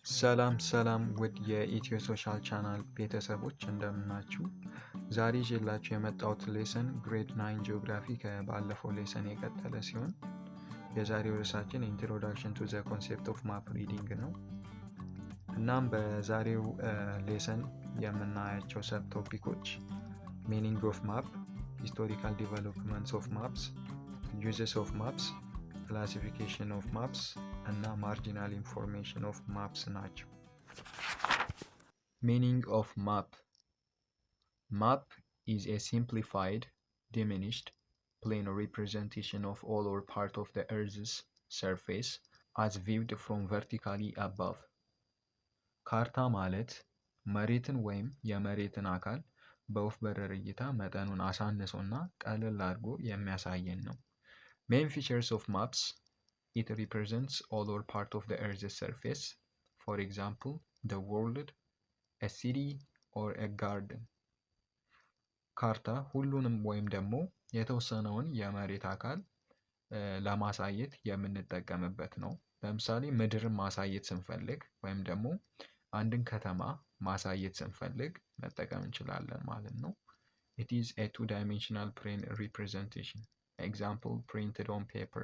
ሰላም ውድ የኢትዮ ሶሻል ቻናል ቤተሰቦች እንደምናችሁ። ዛሬ ይዤላችሁ የመጣሁት ሌሰን ግሬድ 9 ጂኦግራፊ ከባለፈው ሌሰን የቀጠለ ሲሆን የዛሬው ርዕሳችን ኢንትሮዳክሽን ቱ ዘ ኮንሴፕት ኦፍ ማፕ ሪዲንግ ነው። እናም በዛሬው ሌሰን የምናያቸው ሰብ ቶፒኮች ሚኒንግ ኦፍ ማፕ፣ ሂስቶሪካል ዲቨሎፕመንትስ ኦፍ ማፕስ፣ ዩዝስ ኦፍ ማፕስ፣ ክላሲፊኬሽን ኦፍ ማፕስ እና ማርጂናል ኢንፎርሜሽን ኦፍ ማፕስ ናቸው። ሚኒንግ ኦፍ ማፕ ማፕ is a simplified, diminished, plane representation of all or part of the Earth's surface as viewed from vertically above. ካርታ ማለት መሬትን ወይም የመሬትን አካል በወፍ በረር እይታ መጠኑን አሳንሶና ቀለል አድርጎ የሚያሳየን ነው። Main features of maps: it represents all or part of the Earth's surface, for example, the world, a city, or a garden. ካርታ ሁሉንም ወይም ደግሞ የተወሰነውን የመሬት አካል ለማሳየት የምንጠቀምበት ነው። ለምሳሌ ምድርን ማሳየት ስንፈልግ ወይም ደግሞ አንድን ከተማ ማሳየት ስንፈልግ መጠቀም እንችላለን ማለት ነው። It is a two-dimensional plane representation. Example, printed on paper.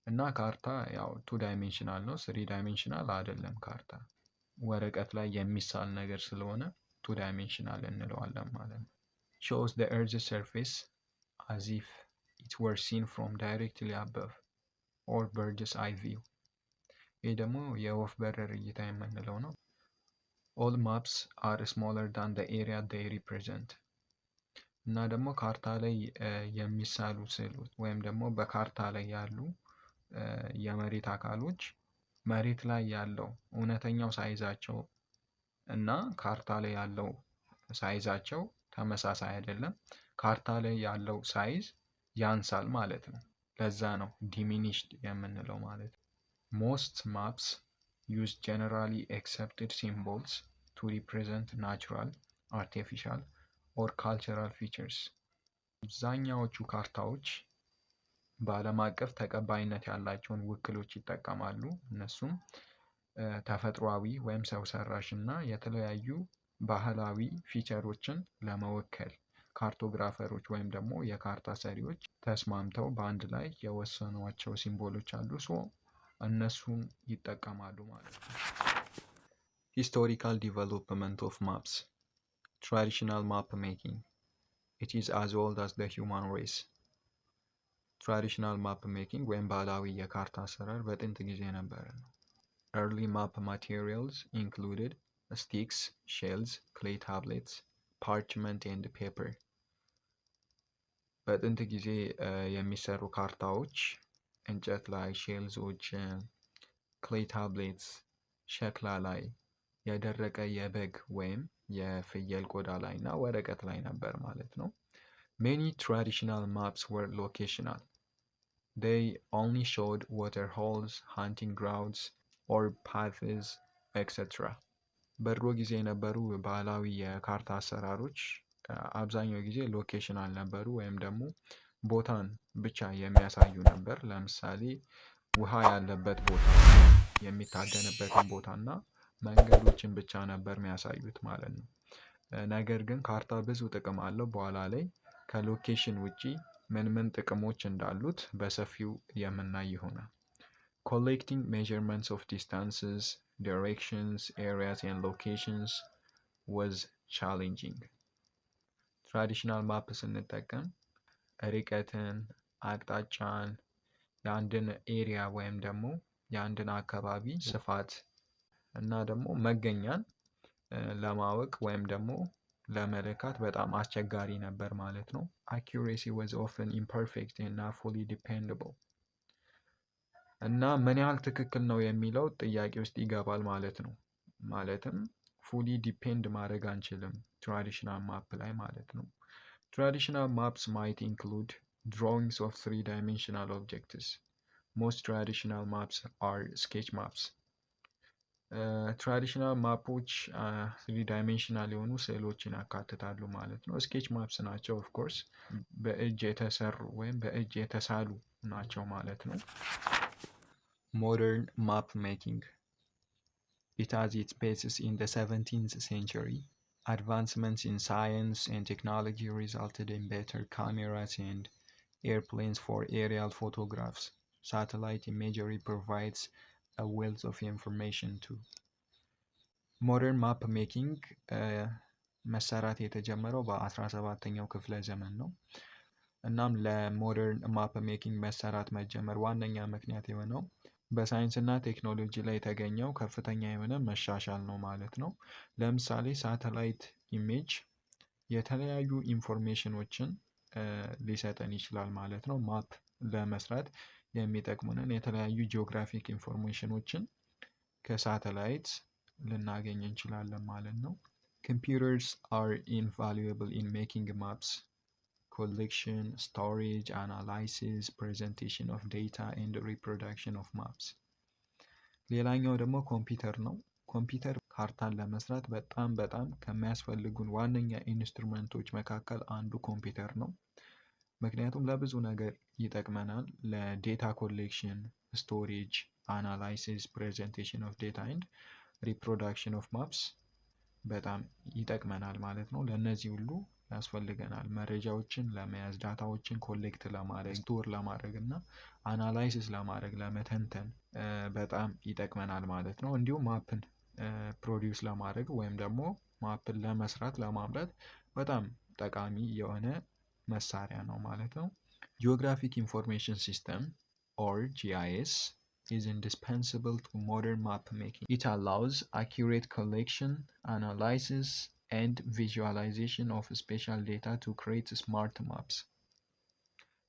እና ካርታ ያው ቱ ዳይሜንሽናል ነው፣ ስሪ ዳይሜንሽናል አይደለም። ካርታ ወረቀት ላይ የሚሳል ነገር ስለሆነ ቱ ዳይሜንሽናል እንለዋለን ማለት ነው። shows the earth's surface as if it were seen from directly above or bird's eye view. ይህ ደግሞ የወፍ በረር እይታ የምንለው ነው። all maps are smaller than the area they represent. እና ደግሞ ካርታ ላይ የሚሳሉ ስዕሎች ወይም ደግሞ በካርታ ላይ ያሉ የመሬት አካሎች መሬት ላይ ያለው እውነተኛው ሳይዛቸው እና ካርታ ላይ ያለው ሳይዛቸው ተመሳሳይ አይደለም። ካርታ ላይ ያለው ሳይዝ ያንሳል ማለት ነው። ለዛ ነው ዲሚኒሽድ የምንለው ማለት ነው። Most maps use generally accepted symbols to represent natural, artificial, or cultural features. አብዛኛዎቹ ካርታዎች በዓለም አቀፍ ተቀባይነት ያላቸውን ውክሎች ይጠቀማሉ። እነሱም ተፈጥሯዊ ወይም ሰው ሰራሽ እና የተለያዩ ባህላዊ ፊቸሮችን ለመወከል ካርቶግራፈሮች ወይም ደግሞ የካርታ ሰሪዎች ተስማምተው በአንድ ላይ የወሰኗቸው ሲምቦሎች አሉ። እነሱን ይጠቀማሉ ማለት ነው። ሂስቶሪካል ዲቨሎፕመንት ኦፍ ማፕስ ትራዲሽናል ማፕ ሜኪንግ it is as old as the human race. ትራዲሽናል ማፕ ሜኪንግ ወይም ባህላዊ የካርታ አሰራር በጥንት ጊዜ ነበረ ነው። early map materials included sticks, shells, clay tablets, parchment and paper. በጥንት ጊዜ የሚሰሩ ካርታዎች እንጨት ላይ፣ ሼልዞች፣ ክሌይ ታብሌትስ ሸክላ ላይ፣ የደረቀ የበግ ወይም የፍየል ቆዳ ላይ እና ወረቀት ላይ ነበር ማለት ነው። Many traditional maps were locational. They only showed water holes, hunting grounds, or paths, etc. በድሮ ጊዜ የነበሩ ባህላዊ የካርታ አሰራሮች አብዛኛው ጊዜ ሎኬሽናል ነበሩ ወይም ደግሞ ቦታን ብቻ የሚያሳዩ ነበር። ለምሳሌ ውሃ ያለበት ቦታ፣ የሚታደንበትን ቦታ እና መንገዶችን ብቻ ነበር የሚያሳዩት ማለት ነው። ነገር ግን ካርታ ብዙ ጥቅም አለው። በኋላ ላይ ከሎኬሽን ውጪ ምን ጥቅሞች እንዳሉት በሰፊው የምናይ ይሆናል። Collecting measurements of distances, directions, areas and locations was challenging. ትራዲሽናል ማፕ ስንጠቀም ርቀትን፣ አቅጣጫን፣ የአንድን ኤሪያ ወይም ደግሞ የአንድን አካባቢ ስፋት እና ደግሞ መገኛን ለማወቅ ወይም ደግሞ ለመለካት በጣም አስቸጋሪ ነበር ማለት ነው። Accuracy was often imperfect and not fully dependable. እና ምን ያህል ትክክል ነው የሚለው ጥያቄ ውስጥ ይገባል ማለት ነው። ማለትም ፉሊ ዲፔንድ ማድረግ አንችልም ትራዲሽናል ማፕ ላይ ማለት ነው። Traditional maps might include drawings of three-dimensional objects. Most traditional maps are sketch maps. ትራዲሽናል ማፖች ትሪ ዳይሜንሽናል የሆኑ ስዕሎችን ያካትታሉ ማለት ነው። ስኬች ማፕስ ናቸው ኦፍኮርስ በእጅ የተሰሩ ወይም በእጅ የተሳሉ ናቸው ማለት ነው። ሞደርን ማፕ ሜኪንግ It has its basis in the 17th century. Advancements in science and technology resulted in better cameras and airplanes for aerial photographs. Satellite imagery provides a wealth of information too. ሞደርን ማፕ ሜኪንግ መሰራት የተጀመረው በ17ኛው ክፍለ ዘመን ነው። እናም ለሞደርን ማፕ ሜኪንግ መሰራት መጀመር ዋነኛ ምክንያት የሆነው በሳይንስና ቴክኖሎጂ ላይ የተገኘው ከፍተኛ የሆነ መሻሻል ነው ማለት ነው። ለምሳሌ ሳተላይት ኢሜጅ የተለያዩ ኢንፎርሜሽኖችን ሊሰጠን ይችላል ማለት ነው። ማፕ ለመስራት የሚጠቅሙንን የተለያዩ ጂኦግራፊክ ኢንፎርሜሽኖችን ከሳተላይት ልናገኝ እንችላለን ማለት ነው። Computers are invaluable in making maps. Collection, storage, analysis, presentation of data and reproduction of maps. ሌላኛው ደግሞ ኮምፒውተር ነው። ኮምፒውተር ካርታን ለመስራት በጣም ከሚያስፈልጉን ዋነኛ ኢንስትሩመንቶች መካከል አንዱ ኮምፒውተር ነው። ምክንያቱም ለብዙ ነገር ይጠቅመናል። ለዴታ ኮሌክሽን፣ ስቶሬጅ፣ አናላይሲስ፣ ፕሬዘንቴሽን ኦፍ ዴታ ኤንድ ሪፕሮዳክሽን ኦፍ ማፕስ በጣም ይጠቅመናል ማለት ነው። ለእነዚህ ሁሉ ያስፈልገናል። መረጃዎችን ለመያዝ፣ ዳታዎችን ኮሌክት ለማድረግ፣ ስቶር ለማድረግ እና አናላይሲስ ለማድረግ ለመተንተን በጣም ይጠቅመናል ማለት ነው። እንዲሁም ማፕን ፕሮዲውስ ለማድረግ ወይም ደግሞ ማፕን ለመስራት ለማምረት በጣም ጠቃሚ የሆነ መሳሪያ ነው ማለት ነው። ጂኦግራፊክ ኢንፎርሜሽን ሲስተም or GIS is indispensable to modern map making. It allows accurate collection, analysis, and visualization of special data to create smart maps.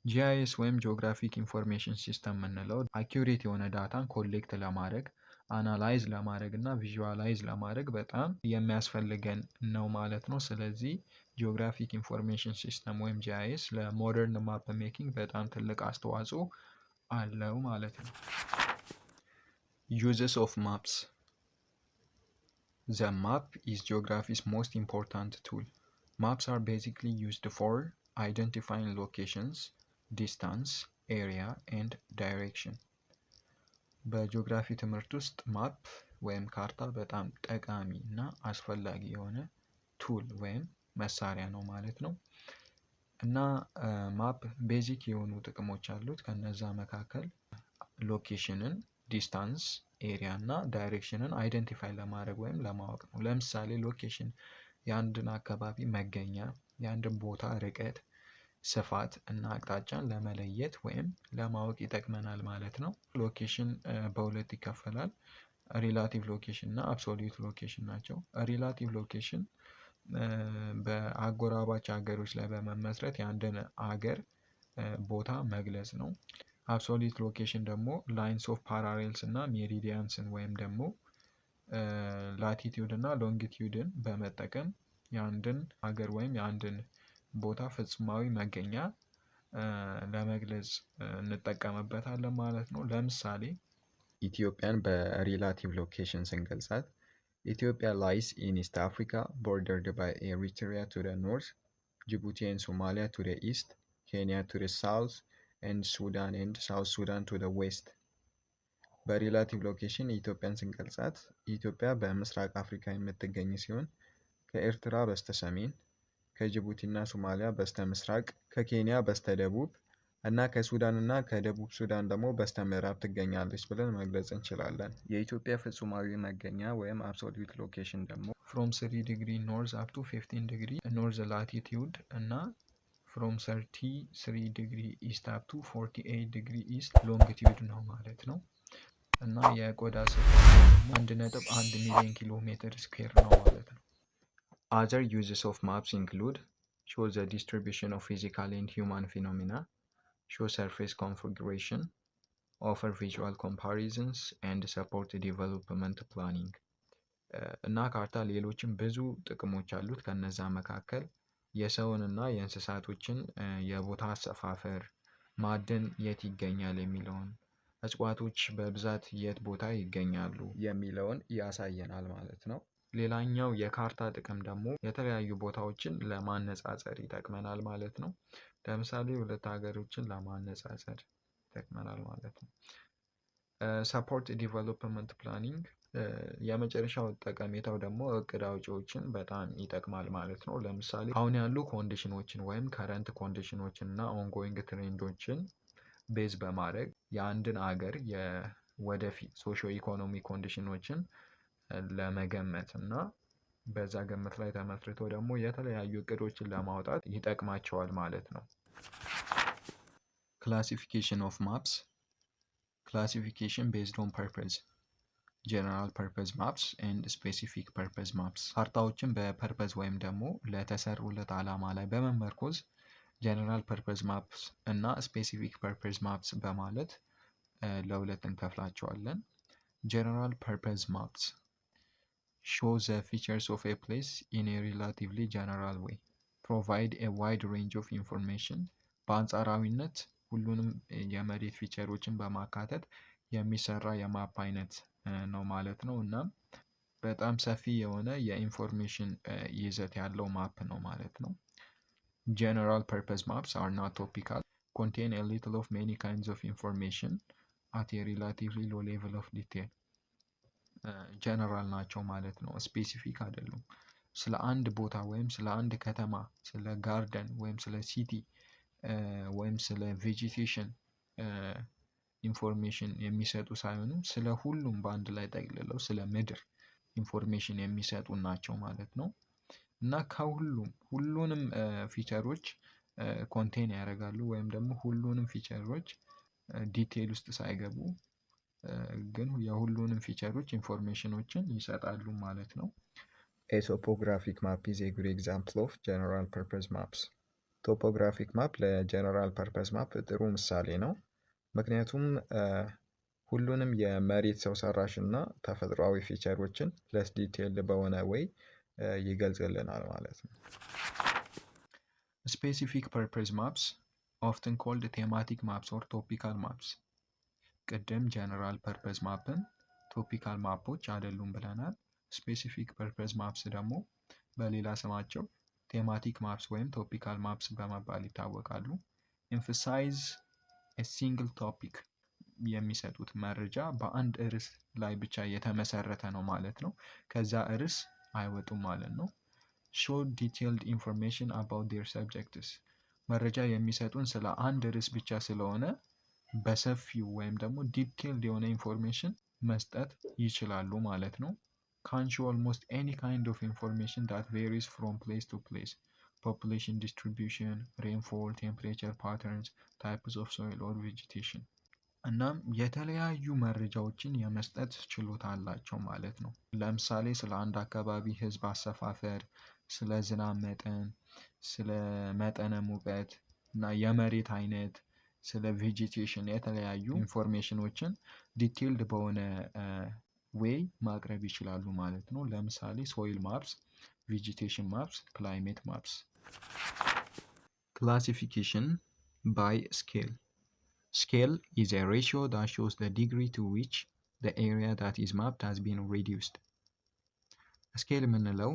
GIS ወይም ጂኦግራፊክ ኢንፎርሜሽን ሲስተም የምንለው አኪዩሬት የሆነ ዳታን ኮሌክት ለማድረግ አናላይዝ ለማድረግ እና ቪዥዋላይዝ ለማድረግ በጣም የሚያስፈልገን ነው ማለት ነው። ስለዚህ ጂኦግራፊክ ኢንፎርሜሽን ሲስተም ወይም GIS ለሞደርን ማፕ ሜኪንግ በጣም ትልቅ አስተዋጽኦ አለው ማለት ነው። Uses of maps. The map is geography's most important tool. Maps are basically used for identifying locations, distance, area, and direction. በጂኦግራፊ ትምህርት ውስጥ ማፕ ወይም ካርታ በጣም ጠቃሚ እና አስፈላጊ የሆነ ቱል ወይም መሳሪያ ነው ማለት ነው። እና ማፕ ቤዚክ የሆኑ ጥቅሞች አሉት። ከነዛ መካከል ሎኬሽንን፣ ዲስታንስ፣ ኤሪያ እና ዳይሬክሽንን አይደንቲፋይ ለማድረግ ወይም ለማወቅ ነው። ለምሳሌ ሎኬሽን የአንድን አካባቢ መገኛ፣ የአንድን ቦታ ርቀት፣ ስፋት እና አቅጣጫን ለመለየት ወይም ለማወቅ ይጠቅመናል ማለት ነው። ሎኬሽን በሁለት ይከፈላል። ሪላቲቭ ሎኬሽን እና አብሶሉት ሎኬሽን ናቸው። ሪላቲቭ ሎኬሽን በአጎራባች ሀገሮች ላይ በመመስረት የአንድን ሀገር ቦታ መግለጽ ነው። አብሶሉት ሎኬሽን ደግሞ ላይንስ ኦፍ ፓራሌልስ እና ሜሪዲያንስን ወይም ደግሞ ላቲቲዩድ እና ሎንጊቲዩድን በመጠቀም የአንድን ሀገር ወይም የአንድን ቦታ ፍጹማዊ መገኛ ለመግለጽ እንጠቀምበታለን ማለት ነው። ለምሳሌ ኢትዮጵያን በሪላቲቭ ሎኬሽን ስንገልጻት ኢትዮጵያ ላይስ ኢን ኢስት አፍሪካ ቦርደርድ ባይ ኤሪትሪያ ቱ ዘ ኖርዝ፣ ጅቡቲ ኤንድ ሶማሊያ ቱ ዘ ኢስት፣ ኬንያ ቱ ዘ ሳውዝ ኤንድ ሱዳን ኤንድ ሳውዝ ሱዳን ቱ ዘ ዌስት። በሪላቲቭ ሎኬሽን ኢትዮጵያን ስንገልጻት ኢትዮጵያ በምስራቅ አፍሪካ የምትገኝ ሲሆን ከኤርትራ በስተ ሰሜን፣ ከጅቡቲ እና ሶማሊያ በስተ ምስራቅ፣ ከኬንያ በስተ ደቡብ እና ከሱዳን እና ከደቡብ ሱዳን ደግሞ በስተ ምዕራብ ትገኛለች ብለን መግለጽ እንችላለን። የኢትዮጵያ ፍጹማዊ መገኛ ወይም አብሶሉት ሎኬሽን ደግሞ ፍሮም 3 ዲግሪ ኖርዝ አፕ ቱ 15 ዲግሪ ኖርዝ ላቲቲዩድ እና ፍሮም 33 ዲግሪ ኢስት አፕ ቱ 48 ዲግሪ ኢስት ሎንጊቲዩድ ነው ማለት ነው። እና የቆዳ ስፋት 1.1 ሚሊዮን ኪሎ ሜትር ስኩዌር ነው ማለት ነው። Other uses of maps include show the distribution of physical and human phenomena, show surface configuration, offer visual comparisons, and support development planning. እና ካርታ ሌሎችም ብዙ ጥቅሞች አሉት። ከነዛ መካከል የሰውን እና የእንስሳቶችን የቦታ አሰፋፈር፣ ማዕድን የት ይገኛል የሚለውን፣ እጽዋቶች በብዛት የት ቦታ ይገኛሉ የሚለውን ያሳየናል ማለት ነው። ሌላኛው የካርታ ጥቅም ደግሞ የተለያዩ ቦታዎችን ለማነጻጸር ይጠቅመናል ማለት ነው። ለምሳሌ ሁለት ሀገሮችን ለማነጻጸር ይጠቅመናል ማለት ነው። ሰፖርት ዲቨሎፕመንት ፕላኒንግ የመጨረሻው ጠቀሜታው ደግሞ እቅድ አውጪዎችን በጣም ይጠቅማል ማለት ነው። ለምሳሌ አሁን ያሉ ኮንዲሽኖችን ወይም ከረንት ኮንዲሽኖችን እና ኦንጎይንግ ትሬንዶችን ቤዝ በማድረግ የአንድን አገር የወደፊት ሶሾ ኢኮኖሚ ኮንዲሽኖችን ለመገመት እና በዛ ግምት ላይ ተመስርቶ ደግሞ የተለያዩ እቅዶችን ለማውጣት ይጠቅማቸዋል ማለት ነው። ክላሲፊኬሽን ኦፍ ማፕስ ክላሲፊኬሽን ቤዝድ ኦን ፐርፐዝ ጀነራል ፐርፐዝ ማፕስ ኤንድ ስፔሲፊክ ፐርፐዝ ማፕስ ካርታዎችን በፐርፐዝ ወይም ደግሞ ለተሰሩለት ዓላማ ላይ በመመርኮዝ ጀነራል ፐርፐዝ ማፕስ እና ስፔሲፊክ ፐርፐዝ ማፕስ በማለት ለሁለት እንከፍላቸዋለን። ጀነራል ፐርፐዝ ማፕስ show the features of a place in a relatively general way, provide a wide range of information በአንጻራዊነት ሁሉንም የመሬት ፊቸሮችን በማካተት የሚሰራ የማፕ አይነት ነው ማለት ነው። እና በጣም ሰፊ የሆነ የኢንፎርሜሽን ይዘት ያለው ማፕ ነው ማለት ነው። General purpose maps are not topical, contain a little of many kinds of information at a relatively low level of detail. ጀነራል ናቸው ማለት ነው። ስፔሲፊክ አይደሉም። ስለ አንድ ቦታ ወይም ስለ አንድ ከተማ፣ ስለ ጋርደን ወይም ስለ ሲቲ ወይም ስለ ቬጂቴሽን ኢንፎርሜሽን የሚሰጡ ሳይሆኑ ስለ ሁሉም በአንድ ላይ ጠቅልለው ስለ ምድር ኢንፎርሜሽን የሚሰጡ ናቸው ማለት ነው። እና ሁሉንም ፊቸሮች ኮንቴን ያደርጋሉ ወይም ደግሞ ሁሉንም ፊቸሮች ዲቴይል ውስጥ ሳይገቡ ግን የሁሉንም ፊቸሮች ኢንፎርሜሽኖችን ይሰጣሉ ማለት ነው። A topographic map is a good example of general purpose maps. ቶፖግራፊክ ማፕ ለጀነራል ፐርፐዝ ማፕ ጥሩ ምሳሌ ነው። ምክንያቱም ሁሉንም የመሬት ሰው ሰራሽ እና ተፈጥሯዊ ፊቸሮችን ለስ ዲቴይልድ በሆነ ወይ ይገልጽልናል ማለት ነው። ስፔሲፊክ ፐርፐዝ ማፕስ ኦፍትን ኮልድ ቴማቲክ ማፕስ ኦር ቶፒካል ማፕስ። ቅድም ጀነራል ፐርፐዝ ማፕን ቶፒካል ማፖች አይደሉም ብለናል። ስፔሲፊክ ፐርፐዝ ማፕስ ደግሞ በሌላ ስማቸው ቴማቲክ ማፕስ ወይም ቶፒካል ማፕስ በመባል ይታወቃሉ። ኤምፋሳይዝ ሲንግል ቶፒክ የሚሰጡት መረጃ በአንድ ርዕስ ላይ ብቻ የተመሰረተ ነው ማለት ነው። ከዛ ርዕስ አይወጡም ማለት ነው። ሾው ዲቴይልድ ኢንፎርሜሽን አባውት ዴር ሰብጀክትስ መረጃ የሚሰጡን ስለ አንድ ርዕስ ብቻ ስለሆነ በሰፊው ወይም ደግሞ ዲቴይልድ የሆነ ኢንፎርሜሽን መስጠት ይችላሉ ማለት ነው። ካን ሾው ኦልሞስት ኤኒ ካይንድ ኦፍ ኢንፎርሜሽን ዳት ቬሪስ ፍሮም ፕሌስ ቱ ፕሌስ ፖፑሌሽን ዲስትሪቢዩሽን፣ ሬንፎል፣ ቴምፕሬቸር ፓተርንስ፣ ታይፕስ ኦፍ ሶይል ኦር ቬጂቴሽን። እናም የተለያዩ መረጃዎችን የመስጠት ችሎታ አላቸው ማለት ነው። ለምሳሌ ስለ አንድ አካባቢ ህዝብ አሰፋፈር፣ ስለ ዝናብ መጠን፣ ስለ መጠነ ሙቀት እና የመሬት አይነት፣ ስለ ቬጂቴሽን የተለያዩ ኢንፎርሜሽኖችን ዲቴይልድ በሆነ ዌይ ማቅረብ ይችላሉ ማለት ነው። ለምሳሌ ሶይል ማፕስ፣ ቬጂቴሽን ማፕስ፣ ክላይሜት ማፕስ። ክላሲፊኬሽን ባይ ስኬል Scale is a ratio that shows the degree to which the area that is mapped has been reduced. ስኬል የምንለው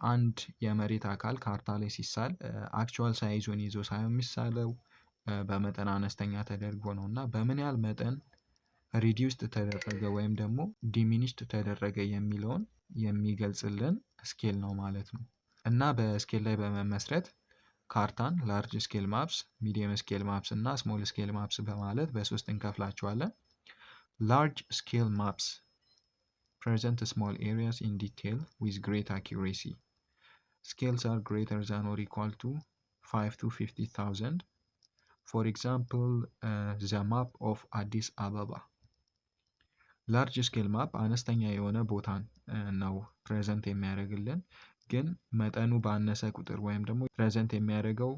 አንድ የመሬት አካል ካርታ ላይ ሲሳል አክቹዋል ሳይዙን ይዞ ሳይሆን የሚሳለው በመጠን አነስተኛ ተደርጎ ነው እና በምን ያህል መጠን ሪዲውስድ ተደረገ ወይም ደግሞ ዲሚኒሽድ ተደረገ የሚለውን የሚገልጽልን ስኬል ነው ማለት ነው። እና በስኬል ላይ በመመስረት ካርታን ላርጅ ስኬል ማፕስ፣ ሚዲየም ስኬል ማፕስ እና ስሞል ስኬል ማፕስ በማለት በሶስት እንከፍላቸዋለን። ላርጅ ስኬል ማፕስ present small areas in detail with great accuracy. Scales are greater than or equal to 5 to 50,000. For example, the map of Addis Ababa. ላርጅ ስኬል ማፕ አነስተኛ የሆነ ቦታን ነው ፕሬዘንት የሚያደርግልን። ግን መጠኑ ባነሰ ቁጥር ወይም ደግሞ ፕሬዘንት የሚያደርገው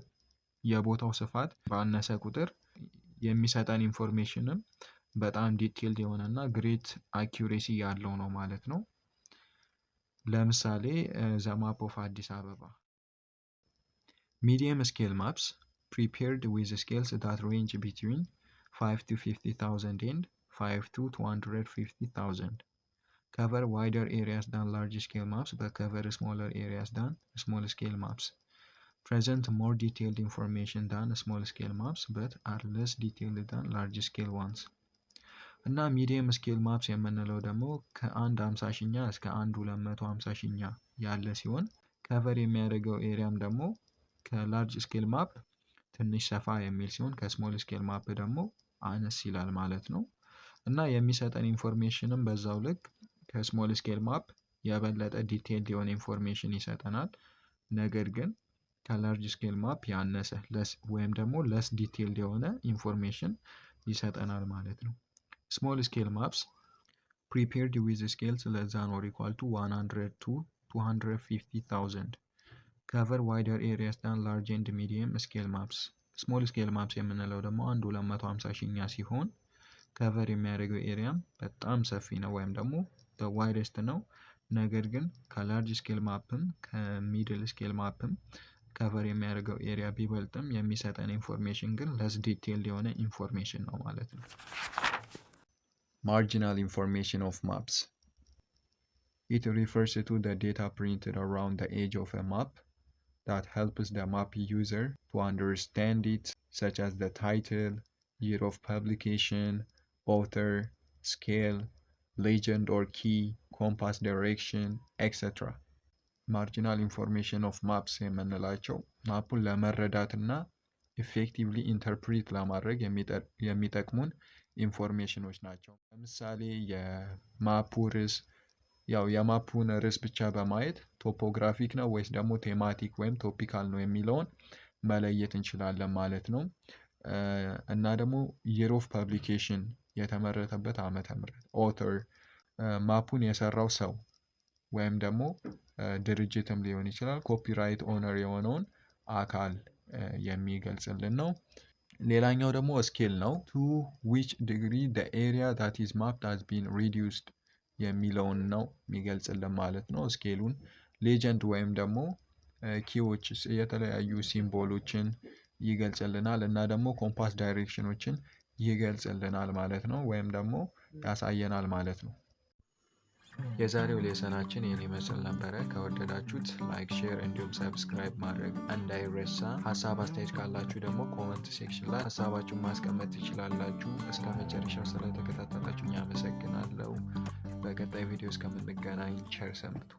የቦታው ስፋት ባነሰ ቁጥር የሚሰጠን ኢንፎርሜሽንም በጣም ዲቴይልድ የሆነ እና ግሬት አኪዩሬሲ ያለው ነው ማለት ነው። ለምሳሌ ዘ ማፕ ኦፍ አዲስ አበባ። ሚዲየም ስኬል ማፕስ prepared with scales that range between 5 to 50,000 and 5 to 250,000. Cover wider areas than large scale maps but cover smaller areas than small scale maps. Present more detailed information than small scale maps but are less detailed than large scale ones. እና ሚዲየም ስኬል ማፕስ የምንለው ደግሞ ከ1 50ኛ እስከ 1 250ኛ ያለ ሲሆን ከቨር የሚያደርገው ኤሪያም ደግሞ ከላርጅ ስኬል ማፕ ትንሽ ሰፋ የሚል ሲሆን ከስሞል ስኬል ማፕ ደግሞ አነስ ይላል ማለት ነው። እና የሚሰጠን ኢንፎርሜሽንም በዛው ልክ ከስሞል ስኬል ማፕ የበለጠ ዲቴይልድ የሆነ ኢንፎርሜሽን ይሰጠናል። ነገር ግን ከላርጅ ስኬል ማፕ ያነሰ ወይም ደግሞ ለስ ዲቴይልድ የሆነ ኢንፎርሜሽን ይሰጠናል ማለት ነው። ስሞል ስኬል ማፕስ prepared with scales less than or equal to 100 to 250,000 cover wider areas than large and medium scale maps። ስሞል ስኬል ማፕስ የምንለው ደግሞ 250ኛ ሲሆን ከቨር የሚያደርገው ኤሪያም በጣም ሰፊ ነው ወይም ደግሞ ዋይደስት ነው። ነገር ግን ከላርጅ ስኬል ማፕም ከሚድል ስኬል ማፕም ከቨር የሚያደርገው ኤሪያ ቢበልጥም የሚሰጠን ኢንፎርሜሽን ግን ለስ ዲቴይልድ የሆነ ኢንፎርሜሽን ነው ማለት ነው። Marginal information of maps. It refers to the data printed around the edge of a map that helps the map user to understand it, such as the title, year of publication, author, scale, legend or key, compass direction, etc. ማርጂናል ኢንፎርሜሽን ኦፍ ማፕስ የምንላቸው ማፑን ለመረዳት እና ኢፌክቲቭሊ ኢንተርፕሪት ለማድረግ የሚጠቅሙን ኢንፎርሜሽኖች ናቸው። ለምሳሌ የማፑ ርዕስ የማፑን ርዕስ ብቻ በማየት ቶፖግራፊክ ነው ወይስ ደግሞ ቴማቲክ ወይም ቶፒካል ነው የሚለውን መለየት እንችላለን ማለት ነው። እና ደግሞ year of publication የተመረተበት ዓመተ ምህረት፣ ኦተር ማፑን የሰራው ሰው ወይም ደግሞ ድርጅትም ሊሆን ይችላል፣ ኮፒራይት ኦነር የሆነውን አካል የሚገልጽልን ነው። ሌላኛው ደግሞ ስኬል ነው። to which degree the area that is mapped has been reduced የሚለውን ነው የሚገልጽልን ማለት ነው ስኬሉን። ሌጀንድ ወይም ደግሞ ኪዎች የተለያዩ ሲምቦሎችን ይገልጽልናል እና ደግሞ ኮምፓስ ዳይሬክሽኖችን ይገልጽልናል ማለት ነው ወይም ደግሞ ያሳየናል ማለት ነው። የዛሬው ሌሰናችን ይህን ይመስል ነበረ። ከወደዳችሁት ላይክ፣ ሼር እንዲሁም ሰብስክራይብ ማድረግ እንዳይረሳ። ሀሳብ አስተያየት ካላችሁ ደግሞ ኮመንት ሴክሽን ላይ ሀሳባችሁን ማስቀመጥ ትችላላችሁ። እስከ መጨረሻው ስለተከታተላችሁ አመሰግናለሁ። በቀጣይ ቪዲዮ እስከምንገናኝ ቸር ሰንብቱ።